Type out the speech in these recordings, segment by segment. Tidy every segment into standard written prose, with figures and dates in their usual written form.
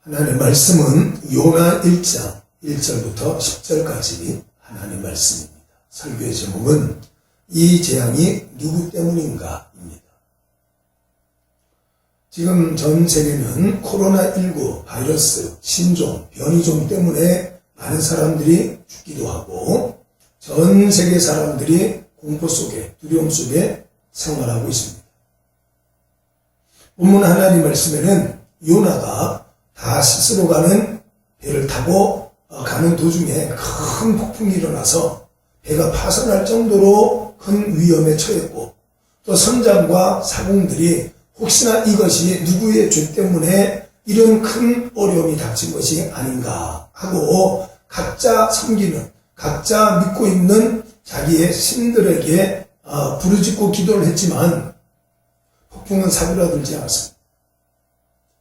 하나님의 말씀은 요나 1장 1절부터 10절까지 하나님의 말씀입니다. 설교의 제목은 이 재앙이 누구 때문인가 입니다. 지금 전 세계는 코로나19 바이러스, 신종, 변이종 때문에 많은 사람들이 죽기도 하고 전 세계 사람들이 공포 속에, 두려움 속에 생활하고 있습니다. 본문 하나님 말씀에는 요나가 다 스스로 가는 배를 타고 가는 도중에 큰 폭풍이 일어나서 배가 파손할 정도로 큰 위험에 처했고 또 선장과 사공들이 혹시나 이것이 누구의 죄 때문에 이런 큰 어려움이 닥친 것이 아닌가 하고 각자 섬기는, 각자 믿고 있는 자기의 신들에게 부르짖고 기도를 했지만 폭풍은 사그라들지 않았습니다.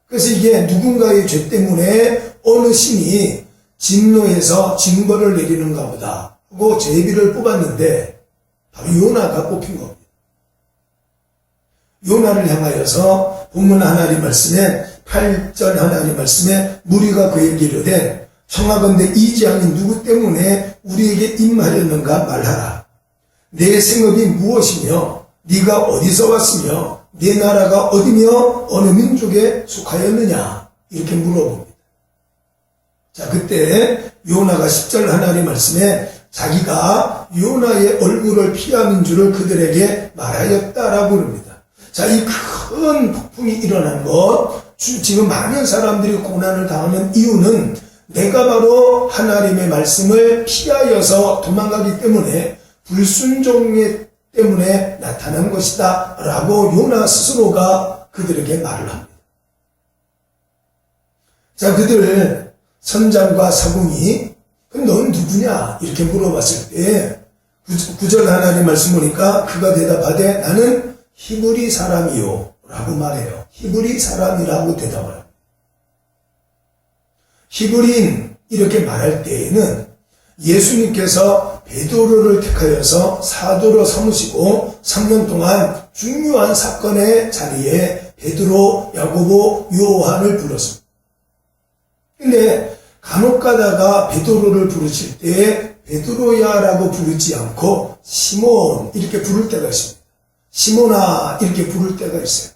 그래서 이게 누군가의 죄 때문에 어느 신이 진노해서 징벌을 내리는가 보다 하고 제비를 뽑았는데 바로 요나가 뽑힌 겁니다. 요나를 향하여서 본문 하나님 말씀에 8절 하나님 말씀에 무리가 그에게 이르되 청하건대 이 재앙이 누구 때문에 우리에게 임하였는가 말하라. 내 생업이 무엇이며 네가 어디서 왔으며 네 나라가 어디며 어느 민족에 속하였느냐 이렇게 물어봅니다. 자, 그때 요나가 10절 하나님 말씀에 자기가 요나의 얼굴을 피하는 줄을 그들에게 말하였다라고 그럽니다. 자, 이 큰 폭풍이 일어난 것, 지금 많은 사람들이 고난을 당하는 이유는 내가 바로 하나님의 말씀을 피하여서 도망가기 때문에 불순종 때문에 나타난 것이다 라고 요나 스스로가 그들에게 말을 합니다. 자, 그들 선장과 사공이 넌 누구냐 이렇게 물어봤을 때 9절 하나님 말씀 보니까 그가 대답하되 나는 히브리 사람이요 라고 말해요. 히브리 사람이라고 대답을 합니다. 히브리인 이렇게 말할 때에는 예수님께서 베드로를 택하여서 사도로 삼으시고 3년 동안 중요한 사건의 자리에 베드로, 야고보, 요한을 불렀습니다. 근데 간혹 가다가 베드로를 부르실 때 베드로야라고 부르지 않고 시몬 이렇게 부를 때가 있습니다. 시몬아 이렇게 부를 때가 있어요.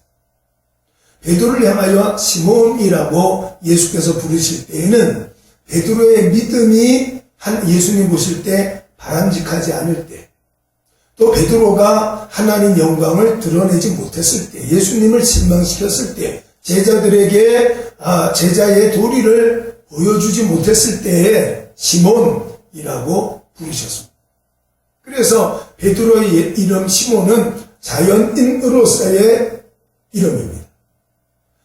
베드로를 향하여 시몬이라고 예수께서 부르실 때에는 베드로의 믿음이 예수님 보실 때 바람직하지 않을 때, 또 베드로가 하나님 영광을 드러내지 못했을 때, 예수님을 실망시켰을 때, 제자들에게 제자의 도리를 보여주지 못했을 때에 시몬이라고 부르셨습니다. 그래서 베드로의 이름 시몬은 자연인으로서의 이름입니다.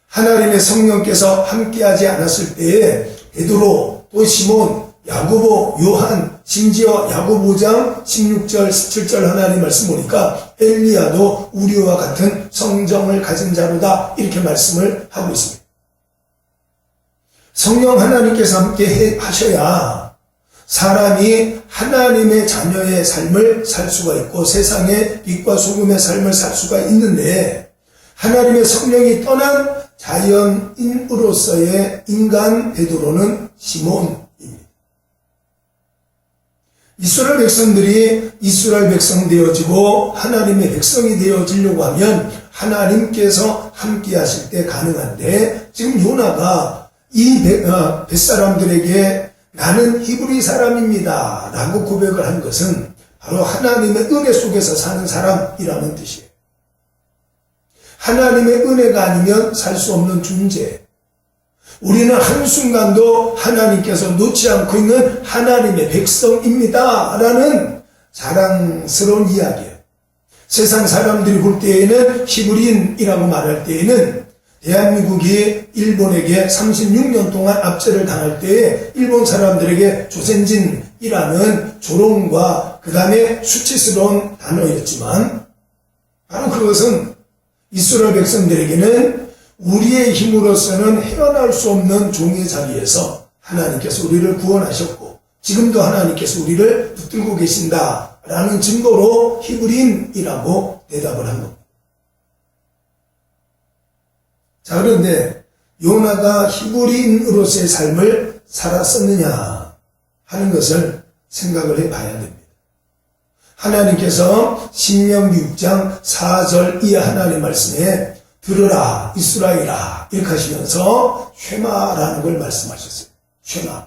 하나님의 성령께서 함께하지 않았을 때에 베드로, 또 시몬, 야고보, 요한, 심지어 야고보 5장 16절, 17절 하나님 말씀 보니까 엘리야도 우리와 같은 성정을 가진 자로다 이렇게 말씀을 하고 있습니다. 성령 하나님께서 함께 하셔야 사람이 하나님의 자녀의 삶을 살 수가 있고 세상의 빛과 소금의 삶을 살 수가 있는데 하나님의 성령이 떠난 자연인으로서의 인간 베드로는 시몬입니다. 이스라엘 백성들이 이스라엘 백성 되어지고 하나님의 백성이 되어지려고 하면 하나님께서 함께 하실 때 가능한데 지금 요나가 이 벳사람들에게 나는 히브리 사람입니다 라고 고백을 한 것은 바로 하나님의 은혜 속에서 사는 사람이라는 뜻이에요. 하나님의 은혜가 아니면 살 수 없는 존재. 우리는 한순간도 하나님께서 놓지 않고 있는 하나님의 백성입니다 라는 자랑스러운 이야기예요. 세상 사람들이 볼 때에는 히브리인이라고 말할 때에는 대한민국이 일본에게 36년 동안 압제를 당할 때에 일본 사람들에게 조센진이라는 조롱과 그 다음에 수치스러운 단어였지만 바로 그것은 이스라엘 백성들에게는 우리의 힘으로서는 헤어나올 수 없는 종의 자리에서 하나님께서 우리를 구원하셨고 지금도 하나님께서 우리를 붙들고 계신다라는 증거로 히브리인이라고 대답을 한 겁니다. 자, 그런데 요나가 히브리인으로서의 삶을 살았었느냐 하는 것을 생각을 해봐야 됩니다. 하나님께서 신명기 6장 4절 이하 하나님 말씀에 들으라 이스라엘아 이렇게 하시면서 쉐마라는 걸 말씀하셨어요. 쉐마.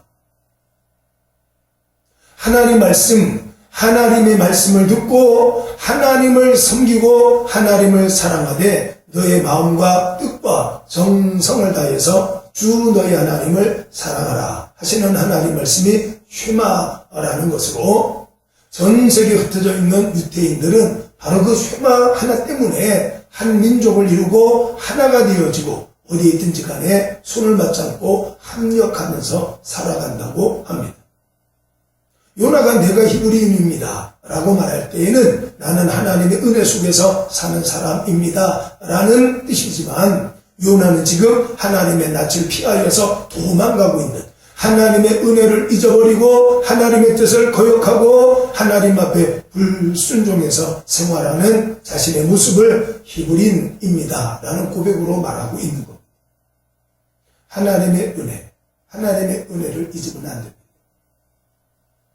하나님 말씀, 하나님의 말씀을 듣고 하나님을 섬기고 하나님을 사랑하되 너의 마음과 뜻과 정성을 다해서 주 너의 하나님을 사랑하라 하시는 하나님 말씀이 쉐마라는 것으로 전 세계에 흩어져 있는 유대인들은 바로 그 쉐마 하나 때문에 한 민족을 이루고 하나가 되어지고 어디에 있든지 간에 손을 맞잡고 합력하면서 살아간다고 합니다. 요나가 내가 히브리인입니다 라고 말할 때에는 나는 하나님의 은혜 속에서 사는 사람입니다 라는 뜻이지만 요나는 지금 하나님의 낯을 피하여서 도망가고 있는 하나님의 은혜를 잊어버리고 하나님의 뜻을 거역하고 하나님 앞에 불순종해서 생활하는 자신의 모습을 히브리인입니다 라는 고백으로 말하고 있는 겁니다. 하나님의 은혜, 하나님의 은혜를 잊으면 안 됩니다.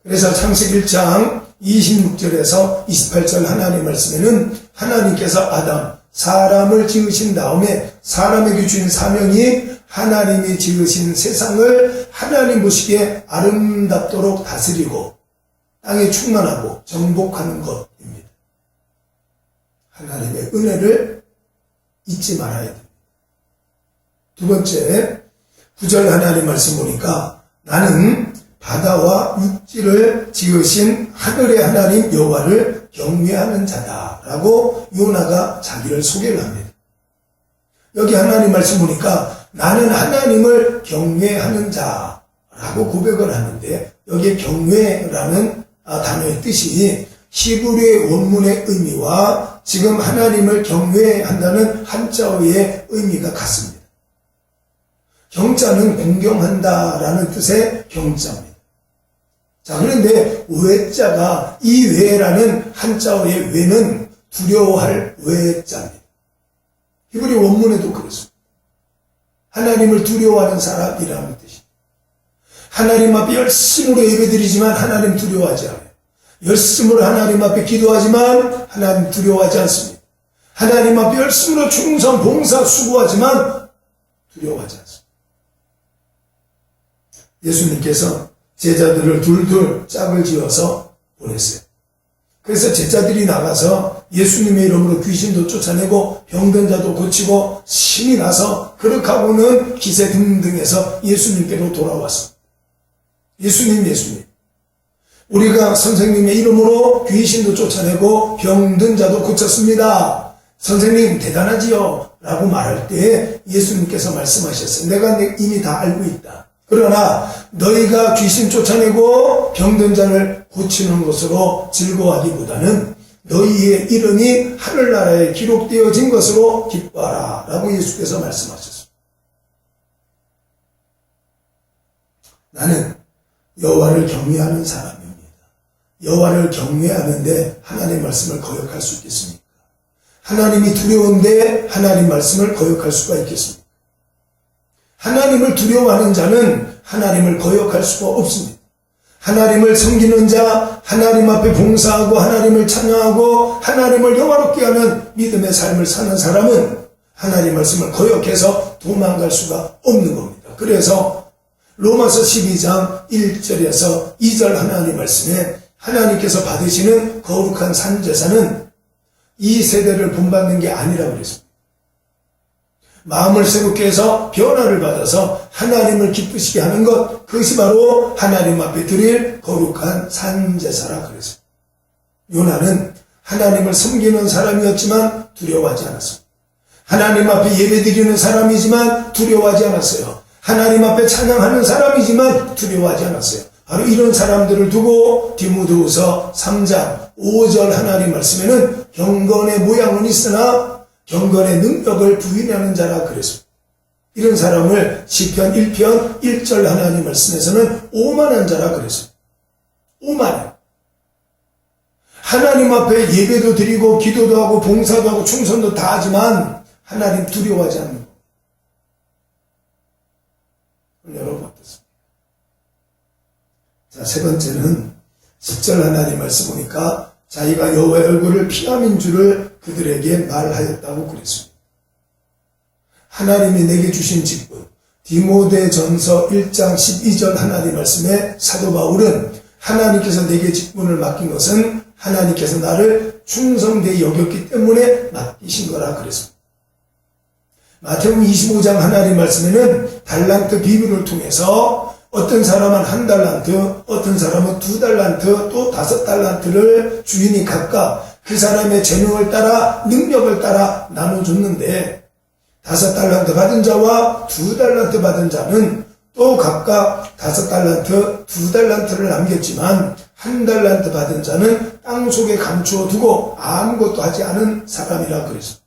그래서 창세기 1장 26절에서 28절 하나님 말씀에는 하나님께서 아담, 사람을 지으신 다음에 사람에게 주신 사명이 하나님이 지으신 세상을 하나님 보시기에 아름답도록 다스리고 땅에 충만하고 정복하는 것입니다. 하나님의 은혜를 잊지 말아야 됩니다. 두 번째, 9절 하나님 말씀 보니까 나는 바다와 육지를 지으신 하늘의 하나님 여호와를 경외하는 자다라고 요나가 자기를 소개를 합니다. 여기 하나님 말씀 보니까 나는 하나님을 경외하는 자라고 고백을 하는데 여기에 경외라는 단어의 뜻이 히브리의 원문의 의미와 지금 하나님을 경외한다는 한자어의 의미가 같습니다. 경자는 공경한다라는 뜻의 경자입니다. 자, 그런데 외자가 이 외라는 한자어의 외는 두려워할 외자입니다. 히브리 원문에도 그렇습니다. 하나님을 두려워하는 사람이라는 뜻입니다. 하나님 앞에 열심으로 예배드리지만 하나님 두려워하지 않아요. 열심으로 하나님 앞에 기도하지만 하나님 두려워하지 않습니다. 하나님 앞에 열심으로 충성, 봉사, 수고하지만 두려워하지 않습니다. 예수님께서 제자들을 둘둘 짝을 지어서 보냈어요. 그래서 제자들이 나가서 예수님의 이름으로 귀신도 쫓아내고 병든 자도 고치고 신이 나서 그렇게하고는 기세 등등해서 예수님께로 돌아왔습니다. 예수님. 우리가 선생님의 이름으로 귀신도 쫓아내고 병든 자도 고쳤습니다. 선생님 대단하지요? 라고 말할 때 예수님께서 말씀하셨어요. 내가 이미 다 알고 있다. 그러나 너희가 귀신 쫓아내고 병든 자를 고치는 것으로 즐거워하기보다는 너희의 이름이 하늘나라에 기록되어진 것으로 기뻐하라 라고 예수께서 말씀하셨습니다. 나는 여호와를 경외하는 사람입니다. 여호와를 경외하는데 하나님의 말씀을 거역할 수 있겠습니까? 하나님이 두려운데 하나님 말씀을 거역할 수가 있겠습니까? 하나님을 두려워하는 자는 하나님을 거역할 수가 없습니다. 하나님을 섬기는 자, 하나님 앞에 봉사하고 하나님을 찬양하고 하나님을 영화롭게 하는 믿음의 삶을 사는 사람은 하나님 말씀을 거역해서 도망갈 수가 없는 겁니다. 그래서 로마서 12장 1절에서 2절 하나님 말씀에 하나님께서 받으시는 거룩한 산제사는 이 세대를 본받는 게 아니라고 그랬습니다. 마음을 새롭게 해서 변화를 받아서 하나님을 기쁘시게 하는 것, 그것이 바로 하나님 앞에 드릴 거룩한 산제사라 그랬습니다. 요나는 하나님을 섬기는 사람이었지만 두려워하지 않았습니다. 하나님 앞에 예배드리는 사람이지만 두려워하지 않았어요. 하나님 앞에 찬양하는 사람이지만 두려워하지 않았어요. 바로 이런 사람들을 두고 디모데후서 3장 5절 하나님 말씀에는 경건의 모양은 있으나 경건의 능력을 부인하는 자라 그랬습니다. 이런 사람을 시편 1편 1절 하나님 말씀에서는 오만한 자라 그랬습니다. 오만. 하나님 앞에 예배도 드리고 기도도 하고 봉사도 하고 충성도 다 하지만 하나님 두려워하지 않는 것. 여러분 어떻습니까? 자, 세 번째는 10절 하나님 말씀 보니까 자기가 여호와의 얼굴을 피함인 줄을 그들에게 말하였다고 그랬습니다. 하나님이 내게 주신 직분, 디모데전서 1장 12절 하나님 말씀에 사도 바울은 하나님께서 내게 직분을 맡긴 것은 하나님께서 나를 충성되이 여겼기 때문에 맡기신 거라 그랬습니다. 마태복음 25장 하나님 말씀에는 달란트 비밀을 통해서 어떤 사람은 1달란트, 어떤 사람은 2달란트, 또 5달란트를 주인이 각각 그 사람의 재능을 따라 능력을 따라 나눠줬는데 5달란트 받은 자와 2달란트 받은 자는 또 각각 5달란트, 2달란트를 남겼지만 1달란트 받은 자는 땅속에 감추어 두고 아무것도 하지 않은 사람이라 그랬습니다.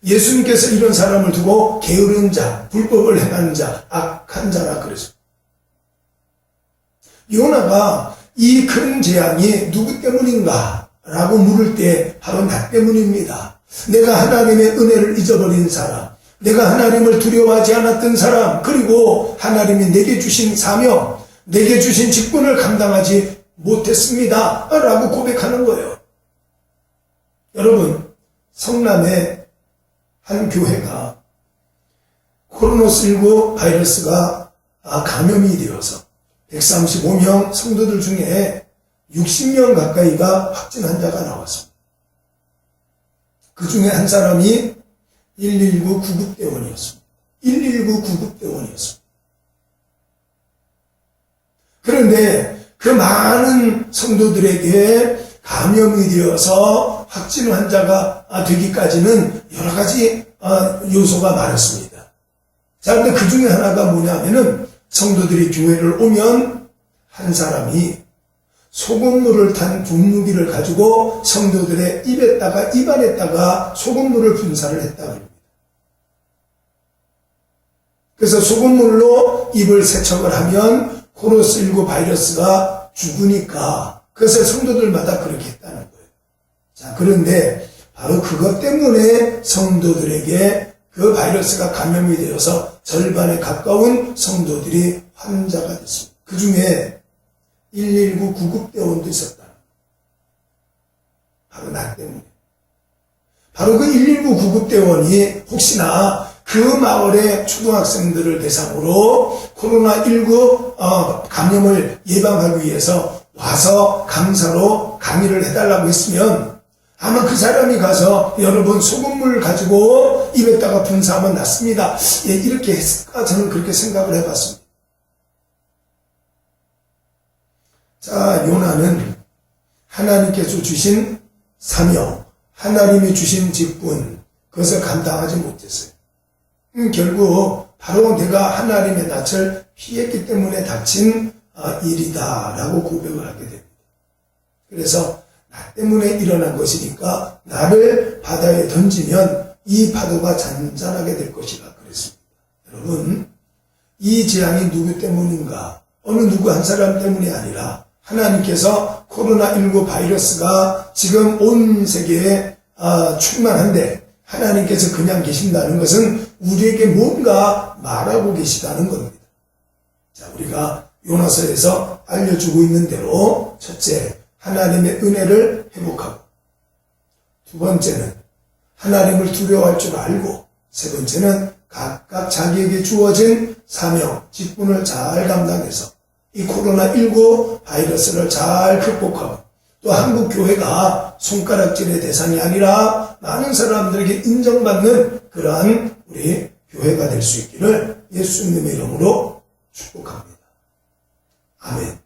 예수님께서 이런 사람을 두고 게으른 자, 불법을 행하는 자, 악한 자라 그랬습니다. 요나가 이 큰 재앙이 누구 때문인가? 라고 물을 때 바로 나 때문입니다. 내가 하나님의 은혜를 잊어버린 사람, 내가 하나님을 두려워하지 않았던 사람, 그리고 하나님이 내게 주신 사명, 내게 주신 직분을 감당하지 못했습니다. 라고 고백하는 거예요. 여러분, 성남의 한 교회가 코로나19 바이러스가 감염이 되어서 135명 성도들 중에 60명 가까이가 확진 환자가 나왔습니다. 그 중에 한 사람이 119 구급대원이었습니다. 119 구급대원이었습니다. 그런데 그 많은 성도들에게 감염이 되어서 확진 환자가 되기까지는 여러 가지 요소가 많았습니다. 자, 근데 그 중에 하나가 뭐냐면은 성도들이 교회를 오면 한 사람이 소금물을 탄 분무기를 가지고 성도들의 입안에다가 소금물을 분사를 했다고 합니다. 그래서 소금물로 입을 세척을 하면 코로나19 바이러스가 죽으니까 그래서 성도들마다 그렇게 했다는 거예요. 자, 그런데 바로 그것 때문에 성도들에게 그 바이러스가 감염이 되어서 절반에 가까운 성도들이 환자가 됐습니다. 그 중에 119 구급대원도 있었다. 바로 나 때문에. 바로 그 119 구급대원이 혹시나 그 마을의 초등학생들을 대상으로 코로나19 감염을 예방하기 위해서 와서 강사로 강의를 해달라고 했으면 아마 그 사람이 가서 여러분 소금물 가지고 입에다가 분사하면 낫습니다. 예, 이렇게 했을까? 저는 그렇게 생각을 해봤습니다. 자, 요나는 하나님께서 주신 사명, 하나님이 주신 직분, 그것을 감당하지 못했어요. 결국 바로 내가 하나님의 낯을 피했기 때문에 닥친 일이다라고 고백을 하게 됩니다. 그래서 나 때문에 일어난 것이니까 나를 바다에 던지면 이 파도가 잔잔하게 될 것이라 그랬습니다. 여러분, 이 재앙이 누구 때문인가? 어느 누구 한 사람 때문이 아니라 하나님께서 코로나19 바이러스가 지금 온 세계에 충만한데 하나님께서 그냥 계신다는 것은 우리에게 뭔가 말하고 계시다는 겁니다. 자, 우리가 요나서에서 알려주고 있는 대로 첫째, 하나님의 은혜를 회복하고 두 번째는 하나님을 두려워할 줄 알고 세 번째는 각각 자기에게 주어진 사명, 직분을 잘 감당해서 이 코로나19 바이러스를 잘 극복하고 또 한국 교회가 손가락질의 대상이 아니라 많은 사람들에게 인정받는 그러한 우리 교회가 될 수 있기를 예수님의 이름으로 축복합니다. 아멘.